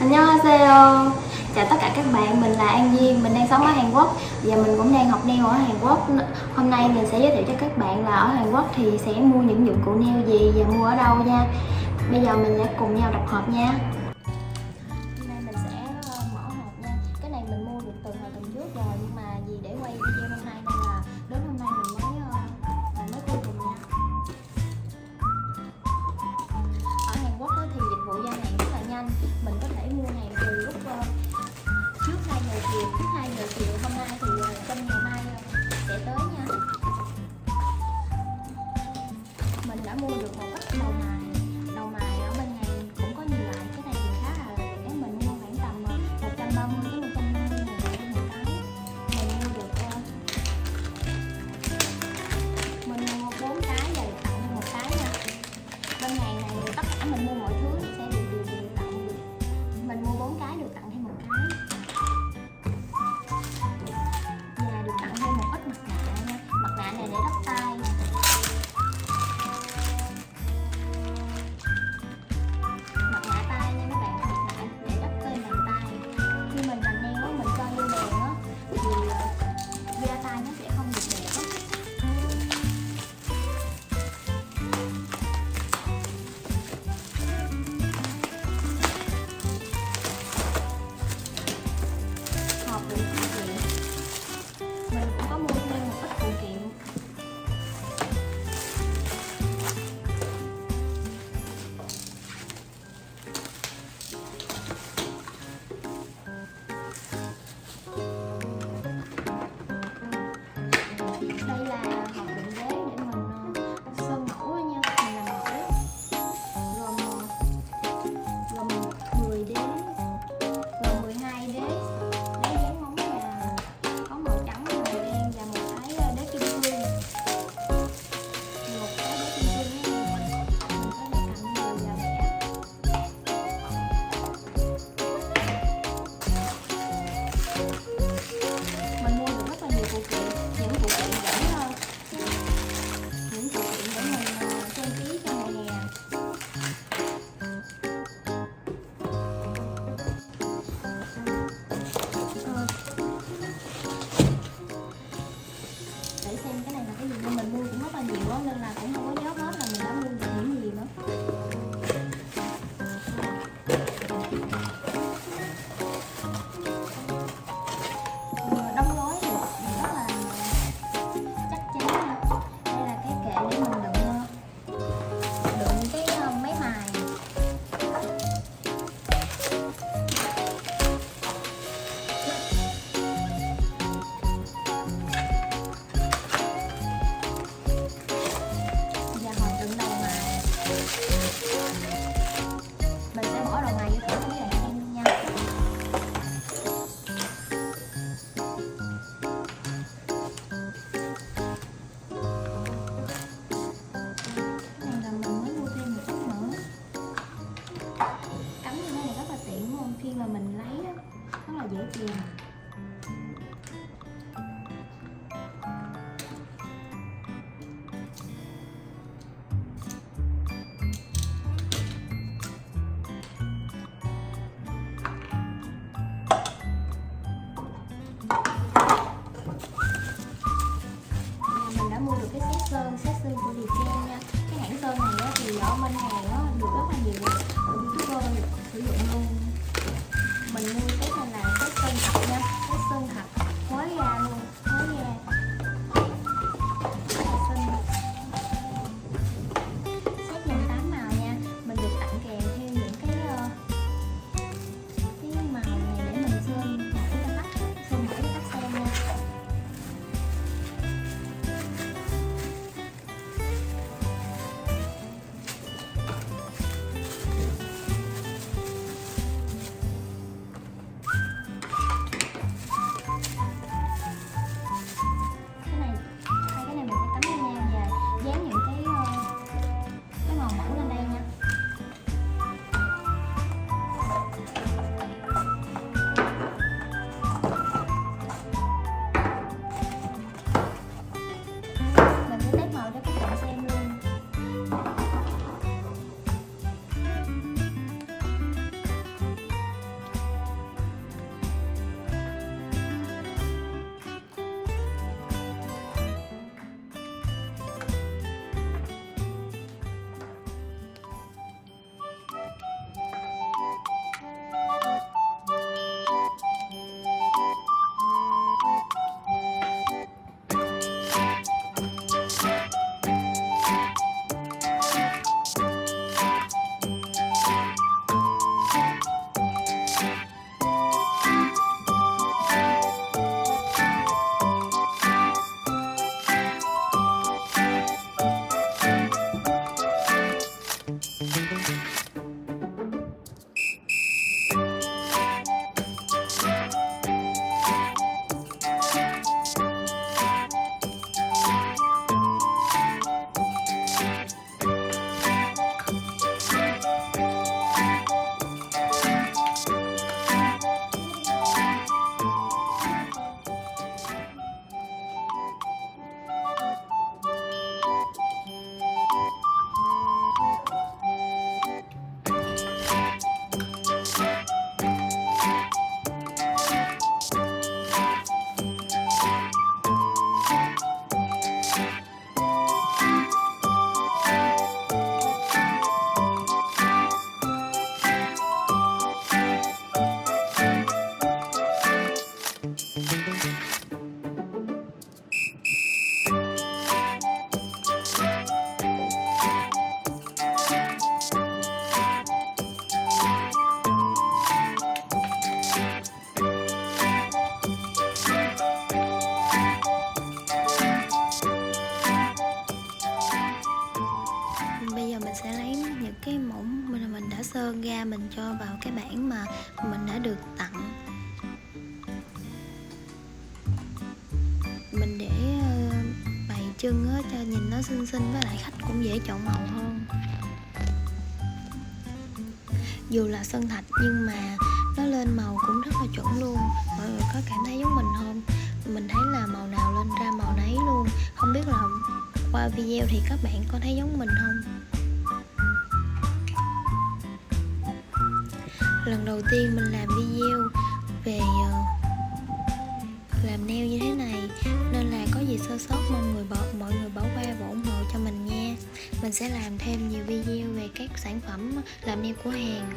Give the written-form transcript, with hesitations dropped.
Annyeonghaseyo. Chào tất cả các bạn, mình là Duyên, mình đang sống ở Hàn Quốc và mình cũng đang học nail ở Hàn Quốc. Hôm nay mình sẽ giới thiệu cho các bạn là ở Hàn Quốc thì sẽ mua những dụng cụ nail gì và mua ở đâu nha. Bây giờ mình sẽ cùng nhau đọc hộp nha. Hôm nay mình sẽ mở hộp nha. Cái này mình mua được từ hồi tuần trước rồi, nhưng mà vì để quay video hôm nay nên là đến hôm nay mình mới cuối cùng nha. Ở Hàn Quốc thì dịch vụ giao hàng rất là nhanh. Mình có thể mua hàng từ lúc trước 2 giờ chiều, hôm nay thì trong ngày mai sẽ tới nha. Mình đã mua được một ít đầu mài ở bên này cũng có nhiều loại. Cái này thì khá là rẻ, mình mua khoảng tầm 130 đến 150 ngàn một cái. Mình mua 4 cái và được tặng thêm một cái nha. Bên hàng này tất cả mình mua mọi thứ sẽ được tặng. Mình mua 4 cái được tặng thêm một cái. Và được tặng thêm một ít mặt nạ nha. Mặt nạ này để đắp tay. Mặt nạ tay nha mấy bạn, mặt nạ để đắp lên bàn tay. Khi mình làm nail á, mình cho vô đèn á thì da tay nó sẽ không được đẹp á. Hộp đựng phụ kiện. Mình cũng có mua thêm một ít phụ kiện. Đây là hộp đựng ghế để mình sơn mẫu đó nha. Mình làm mẫu gồm 10 đế, gồm 12 đế dán móng và có màu trắng, màu đen và một cái đế kim cương. Một cái đế kim cương này mình có để cạnh đều và vẽ. Mình mua được rất là nhiều phụ kiện, những phụ kiện để mình trang trí cho mùa hè. Để xem cái này là cái gì, nhưng mình mua cũng rất là nhiều đó, nên là cũng không có nhớ hết là mình đã mua được những gì nữa. Đóng gói được rất là chắc chắn nha. Đây là cái kệ để mình đựng cái máy mài. Và hộp đựng đầu mài. Mình sẽ bỏ đầu mài vô thử với lại em nha. Cái này là mình mới mua thêm một chút nữa. Cắm như thế này rất là tiện đúng không? Khi mà mình lấy á, rất là dễ tìm. Mình đã mua được cái set sơn của Duyên nha. Cái hãng sơn này á, thì ở bên Hàn á, được rất là nhiều YouTuber sử dụng luôn. Mình mua cái này là set sơn thật nha, set sơn thật mới ra luôn, mới ra. Rất là xinh. Set gồm 8 màu nha. Mình được tặng kèm theo những cái màu này để mình sơn mẫu cho khách xem nha. vào cái bảng mà mình đã được tặng. Mình để bày chân á, cho nhìn nó xinh xinh, với lại khách cũng dễ chọn màu hơn. Dù là sơn thạch nhưng mà nó lên màu cũng rất là chuẩn luôn. Mọi người có cảm thấy giống mình không? Mình thấy là màu nào lên ra màu nấy luôn. Không biết là qua video thì các bạn có thấy giống mình không? Lần đầu tiên mình làm video về làm nail như thế này, nên là có gì sơ sót mong mọi người bỏ qua và ủng hộ cho mình nha. Mình sẽ làm thêm nhiều video về các sản phẩm làm nail của Hàn.